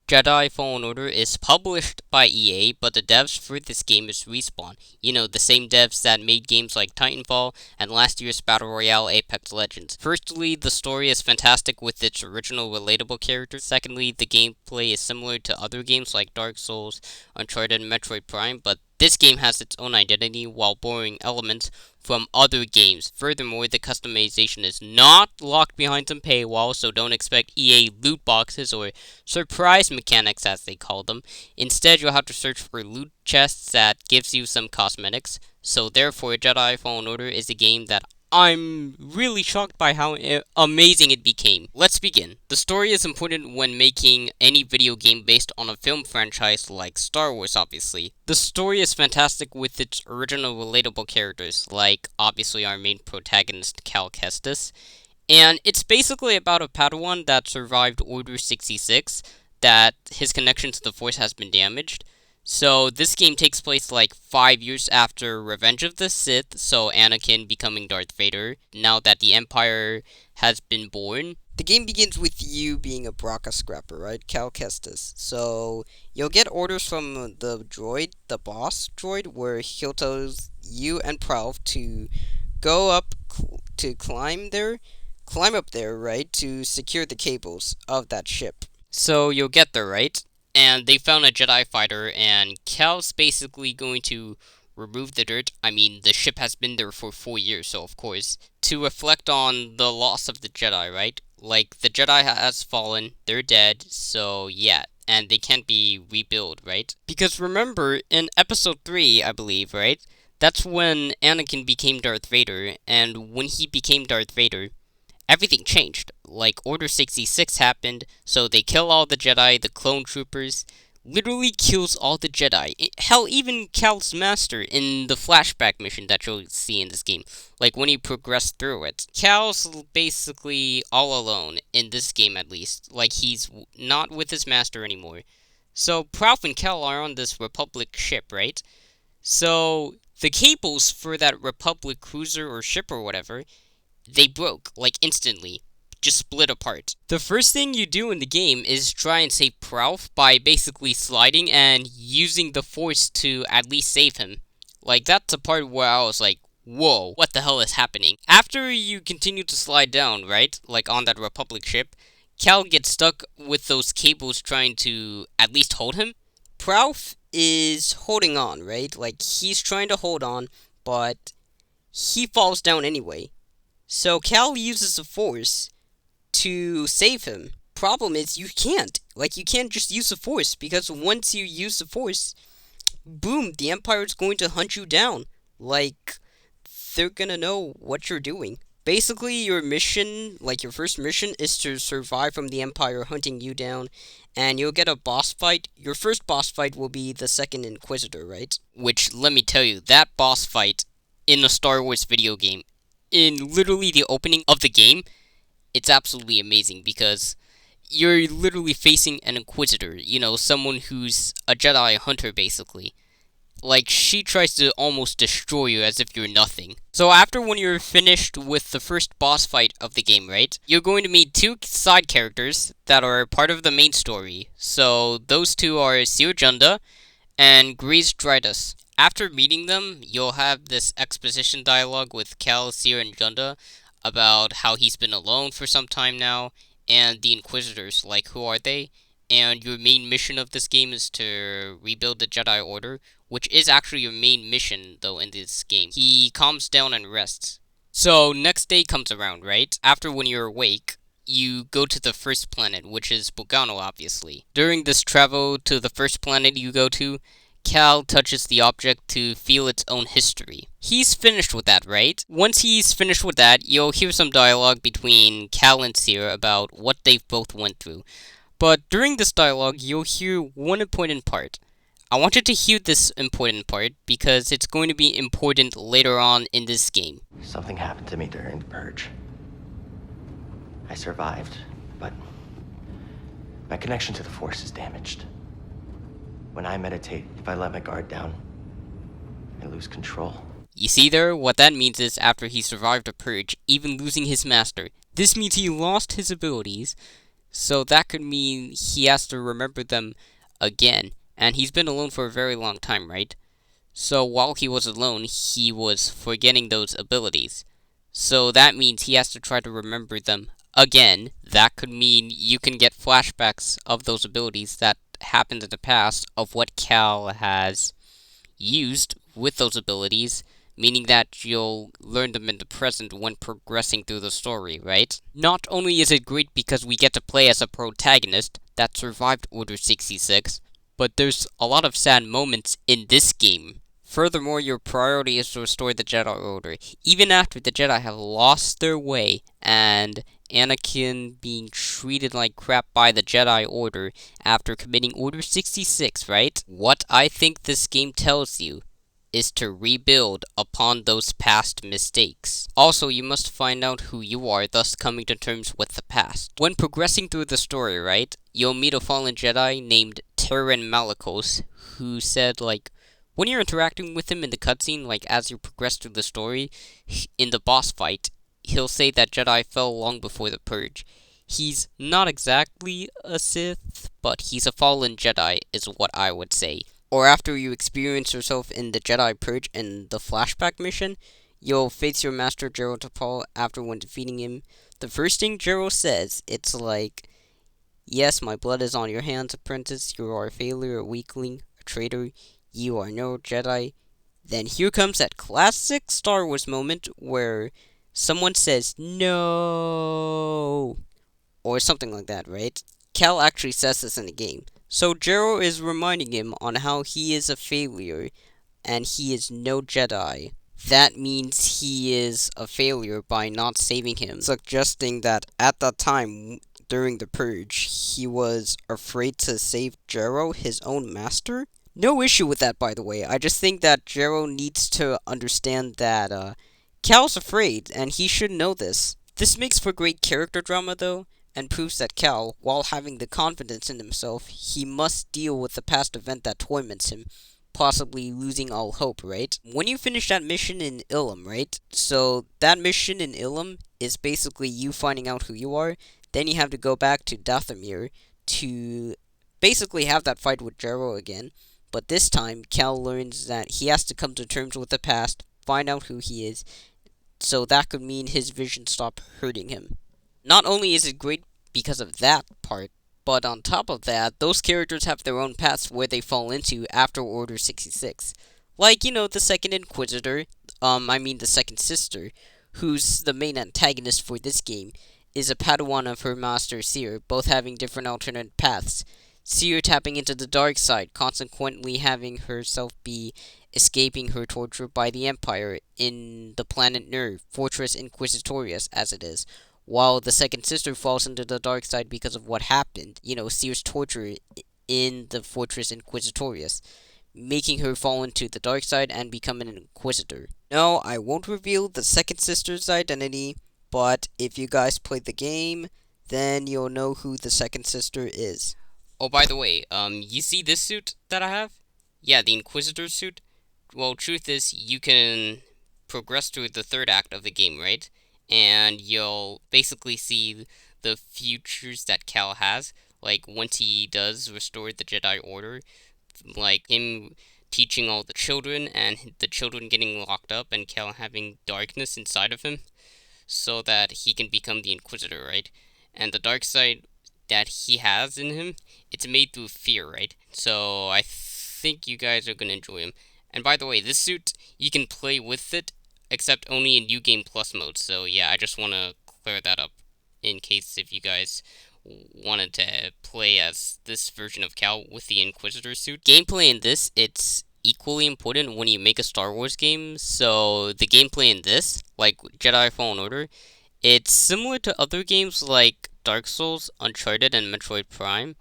Jedi Fallen Order is published by EA, but the devs for this game is Respawn. You know, the same devs that made games like Titanfall and last year's Battle Royale Apex Legends. Firstly, the story is fantastic with its original relatable characters. Secondly, the gameplay is similar to other games like Dark Souls, Uncharted, and Metroid Prime, but this game has its own identity while borrowing elements from other games. Furthermore, the customization is not locked behind some paywall, so don't expect EA loot boxes or surprise mechanics as they call them. Instead, you'll have to search for loot chests that gives you some cosmetics. So therefore, Jedi Fallen Order is a game that I'm really shocked by how amazing it became. Let's begin. The story is important when making any video game based on a film franchise like Star Wars, obviously. The story is fantastic with its original relatable characters, like obviously our main protagonist Cal Kestis. And it's basically about a Padawan that survived Order 66, that his connection to the Force has been damaged. So this game takes place like 5 years after Revenge of the Sith, so Anakin becoming Darth Vader, now that the Empire has been born. The game begins with you being a Bracca scrapper, right? Cal Kestis. So you'll get orders from the droid, the boss droid, where he'll tell you and Pralf to go up to climb up there, right, to secure the cables of that ship. So you'll get there, right? And they found a Jedi fighter, and Cal's basically going to remove the dirt. I mean, the ship has been there for 4 years, so of course, to reflect on the loss of the Jedi, right? Like, the Jedi has fallen, they're dead, so yeah, and they can't be rebuilt, right? Because remember, in episode 3, I believe, right? That's when Anakin became Darth Vader, and when he became Darth Vader, everything changed. Like, Order 66 happened, so they kill all the Jedi, the clone troopers, literally kills all the Jedi. Hell, even Cal's master in the flashback mission that you'll see in this game, like when you progress through it. Cal's basically all alone, in this game at least, like he's not with his master anymore. So, Prouf and Cal are on this Republic ship, right? So, the cables for that Republic cruiser or ship or whatever, they broke, like, instantly. Just split apart. The first thing you do in the game is try and save Prouf by basically sliding and using the Force to at least save him. Like, that's a part where I was like, whoa, what the hell is happening? After you continue to slide down, right, like on that Republic ship, Cal gets stuck with those cables trying to at least hold him. Pralf is holding on, right? Like, he's trying to hold on, but he falls down anyway. So Cal uses the Force to save him. Problem is, you can't. Like, you can't just use the Force, because once you use the Force, boom, the Empire's going to hunt you down. Like, they're gonna know what you're doing. Basically, your mission, like your first mission, is to survive from the Empire hunting you down, and you'll get a boss fight. Your first boss fight will be the second Inquisitor, right? Which, let me tell you, that boss fight in a Star Wars video game, in literally the opening of the game, it's absolutely amazing because you're literally facing an Inquisitor, you know, someone who's a Jedi hunter, basically. Like, she tries to almost destroy you as if you're nothing. So after when you're finished with the first boss fight of the game, right, you're going to meet two side characters that are part of the main story. So those two are Sir Junda and Grease Dridus. After meeting them, you'll have this exposition dialogue with Cal, Sir, and Junda about how he's been alone for some time now, and the Inquisitors, like, who are they? And your main mission of this game is to rebuild the Jedi Order, which is actually your main mission, though, in this game. He calms down and rests. So, next day comes around, right? After when you're awake, you go to the first planet, which is Bogano, obviously. During this travel to the first planet you go to, Cal touches the object to feel its own history. He's finished with that, right? Once he's finished with that, you'll hear some dialogue between Cal and Sir about what they've both went through. But during this dialogue, you'll hear one important part. I wanted to hear this important part because it's going to be important later on in this game. Something happened to me during the purge. I survived, but my connection to the Force is damaged. When I meditate, if I let my guard down, I lose control. You see there? What that means is after he survived a purge, even losing his master, this means he lost his abilities So that could mean he has to remember them again. And he's been alone for a very long time, right? So while he was alone, he was forgetting those abilities. So that means he has to try to remember them again. That could mean you can get flashbacks of those abilities that happened in the past of what Cal has used with those abilities, meaning that you'll learn them in the present when progressing through the story, right? Not only is it great because we get to play as a protagonist that survived Order 66, but there's a lot of sad moments in this game. Furthermore, your priority is to restore the Jedi Order, even after the Jedi have lost their way and Anakin being treated like crap by the Jedi Order after committing Order 66, right? What I think this game tells you is to rebuild upon those past mistakes. Also, you must find out who you are, thus coming to terms with the past. When progressing through the story, right, you'll meet a fallen Jedi named Terran Malicos, who said, like, when you're interacting with him in the cutscene, like, as you progress through the story, in the boss fight, he'll say that Jedi fell long before the Purge. He's not exactly a Sith, but he's a fallen Jedi, is what I would say. Or after you experience yourself in the Jedi Purge and the flashback mission, you'll face your master Jero Tapal after when defeating him. The first thing Jero says, it's like, yes, my blood is on your hands, apprentice. You are a failure, a weakling, a traitor. You are no Jedi. Then here comes that classic Star Wars moment where someone says, no, or something like that, right? Cal actually says this in the game. So Jero is reminding him on how he is a failure and he is no Jedi. That means he is a failure by not saving him, suggesting that at that time during the Purge, he was afraid to save Jero, his own master. No issue with that, by the way. I just think that Jero needs to understand that Cal's afraid, and he should know this. This makes for great character drama, though, and proves that Cal, while having the confidence in himself, he must deal with the past event that torments him, possibly losing all hope, right? When you finish that mission in Ilum, right? So, that mission in Ilum is basically you finding out who you are, then you have to go back to Dathomir to basically have that fight with Jero again, but this time, Cal learns that he has to come to terms with the past, find out who he is, so that could mean his vision stop hurting him. Not only is it great because of that part, but on top of that, those characters have their own paths where they fall into after Order 66. Like, the second Inquisitor, the second sister, who's the main antagonist for this game, is a Padawan of her master Seer, both having different alternate paths. Seer tapping into the dark side, consequently having herself be escaping her torture by the Empire in the planet Nerve, Fortress Inquisitorius as it is, while the second sister falls into the dark side because of what happened, Seer's torture in the Fortress Inquisitorius, making her fall into the dark side and become an Inquisitor. No, I won't reveal the second sister's identity, but if you guys play the game, then you'll know who the second sister is. Oh, by the way, you see this suit that I have? Yeah, the Inquisitor suit. Well, truth is, you can progress through the third act of the game, right? And you'll basically see the futures that Cal has, like once he does restore the Jedi Order, like him teaching all the children and the children getting locked up and Cal having darkness inside of him so that he can become the Inquisitor, right? And the dark side that he has in him, it's made through fear, right? So I think you guys are gonna enjoy him. And by the way, this suit, you can play with it, except only in New Game Plus mode. So yeah, I just want to clear that up in case if you guys wanted to play as this version of Cal with the Inquisitor suit. Gameplay in this, it's equally important when you make a Star Wars game. So the gameplay in this, like Jedi Fallen Order, it's similar to other games like Dark Souls, Uncharted, and Metroid Prime,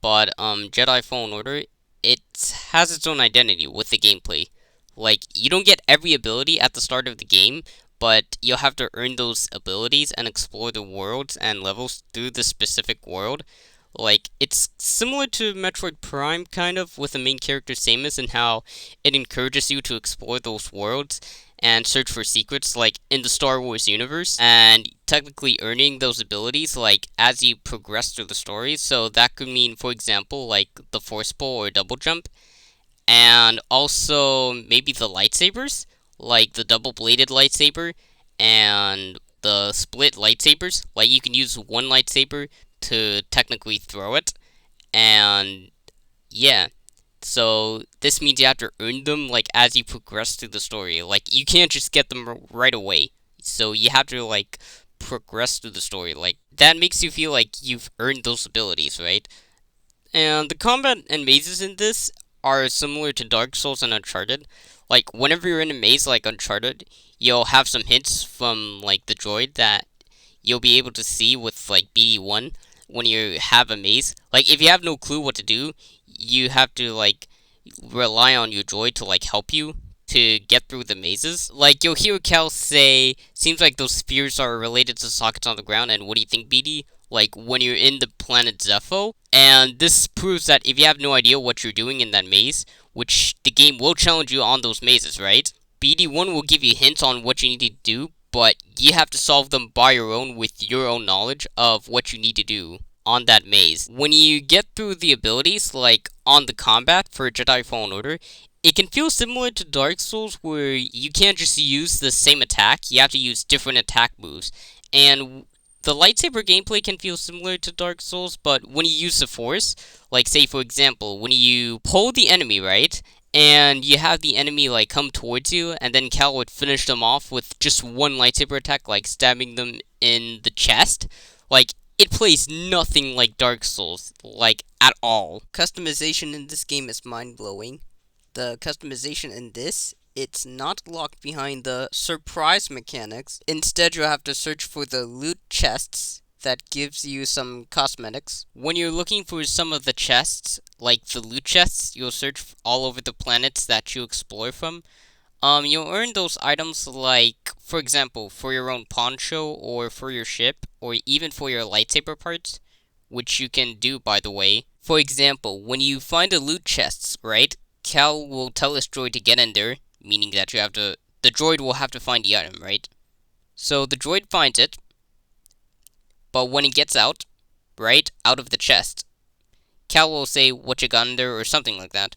but Jedi Fallen Order, it has its own identity with the gameplay. Like, you don't get every ability at the start of the game, but you'll have to earn those abilities and explore the worlds and levels through the specific world. Like, it's similar to Metroid Prime, kind of, with the main character Samus and how it encourages you to explore those worlds and search for secrets like in the Star Wars universe, and technically earning those abilities like as you progress through the story. So that could mean, for example, like the force pull or double jump, and also maybe the lightsabers, like the double bladed lightsaber and the split lightsabers. Like you can use one lightsaber to technically throw it, and yeah. So this means you have to earn them like as you progress through the story. Like you can't just get them right away. So you have to like progress through the story. Like that makes you feel like you've earned those abilities, right? And the combat and mazes in this are similar to Dark Souls and Uncharted. Like whenever you're in a maze like Uncharted, you'll have some hints from like the droid that you'll be able to see with like BD1 when you have a maze. Like if you have no clue what to do, you have to like rely on your droid to like help you to get through the mazes. Like you'll hear Cal say, "Seems like those spheres are related to sockets on the ground." And what do you think, BD? Like when you're in the planet Zepho, and this proves that if you have no idea what you're doing in that maze, which the game will challenge you on those mazes, right? BD1 will give you hints on what you need to do, but you have to solve them by your own with your own knowledge of what you need to do on that maze. When you get through the abilities, like on the combat for Jedi Fallen Order, it can feel similar to Dark Souls where you can't just use the same attack, you have to use different attack moves. And the lightsaber gameplay can feel similar to Dark Souls, but when you use the Force, like say for example, when you pull the enemy, right? And you have the enemy like come towards you, and then Cal would finish them off with just one lightsaber attack, like stabbing them in the chest. Like it plays nothing like Dark Souls, like at all. Customization in this game is mind-blowing. The customization in this, it's not locked behind the surprise mechanics. Instead, you have to search for the loot chests that gives you some cosmetics. When you're looking for some of the chests, like the loot chests, you'll search all over the planets that you explore from. You'll earn those items like, for example, for your own poncho or for your ship or even for your lightsaber parts, which you can do by the way. For example, when you find the loot chests, right? Cal will tell his droid to get in there, meaning that the droid will have to find the item, right? So the droid finds it, but when he gets out, right, out of the chest, Cal will say what you got in there or something like that.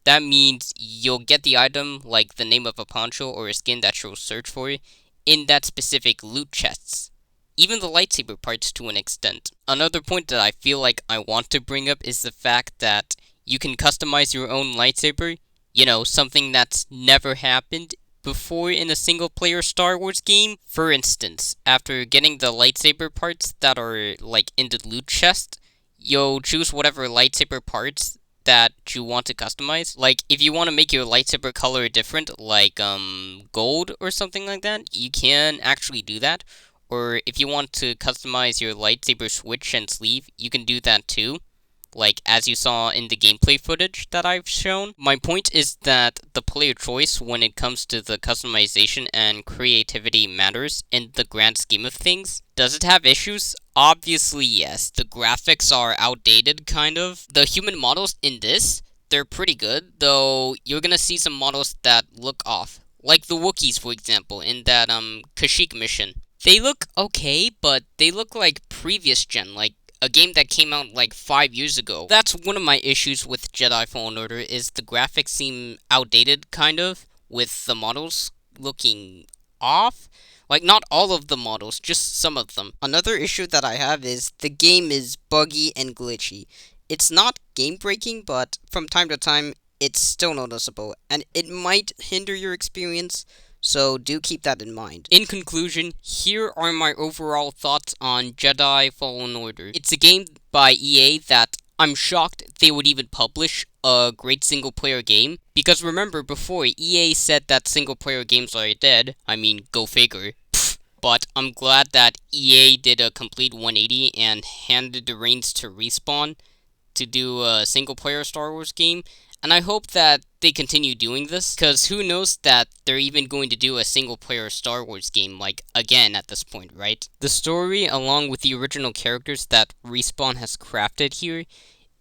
That means you'll get the item, like the name of a poncho or a skin that you'll search for, in that specific loot chests. Even the lightsaber parts to an extent. Another point that I feel like I want to bring up is the fact that you can customize your own lightsaber. You know, something that's never happened before in a single-player Star Wars game. For instance, after getting the lightsaber parts that are, like, in the loot chest, you'll choose whatever lightsaber parts that you want to customize. Like, if you want to make your lightsaber color different, like, gold or something like that, you can actually do that. Or if you want to customize your lightsaber switch and sleeve, you can do that too. Like, as you saw in the gameplay footage that I've shown. My point is that the player choice when it comes to the customization and creativity matters in the grand scheme of things. Does it have issues? Obviously, yes. The graphics are outdated, kind of. The human models in this, they're pretty good, though you're gonna see some models that look off. Like the Wookiees, for example, in that, Kashyyyk mission. They look okay, but they look like previous gen, like a game that came out like 5 years ago. That's one of my issues with Jedi Fallen Order, is the graphics seem outdated, kind of, with the models looking off. Like, not all of the models, just some of them. Another issue that I have is the game is buggy and glitchy. It's not game-breaking, but from time to time, it's still noticeable, and it might hinder your experience, so do keep that in mind. In conclusion, here are my overall thoughts on Jedi Fallen Order. It's a game by EA that I'm shocked they would even publish a great single-player game. Because remember, before, EA said that single-player games are dead. I mean, go figure. But I'm glad that EA did a complete 180 and handed the reins to Respawn to do a single-player Star Wars game. And I hope that they continue doing this, because who knows that they're even going to do a single-player Star Wars game, like, again at this point, right? The story, along with the original characters that Respawn has crafted here,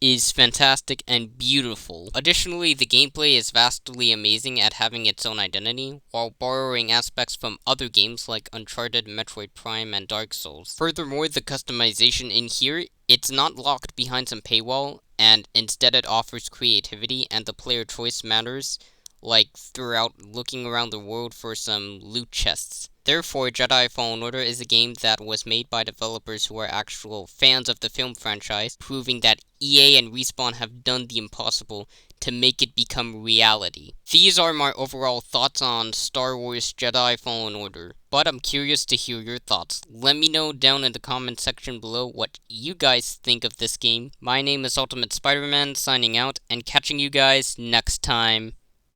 is fantastic and beautiful. Additionally, the gameplay is vastly amazing at having its own identity, while borrowing aspects from other games like Uncharted, Metroid Prime, and Dark Souls. Furthermore, the customization in here, it's not locked behind some paywall, and instead it offers creativity and the player choice matters, like throughout looking around the world for some loot chests. Therefore, Jedi Fallen Order is a game that was made by developers who are actual fans of the film franchise, proving that EA and Respawn have done the impossible to make it become reality. These are my overall thoughts on Star Wars Jedi Fallen Order, but I'm curious to hear your thoughts. Let me know down in the comment section below what you guys think of this game. My name is Ultimate Spider-Man, signing out, and catching you guys next time.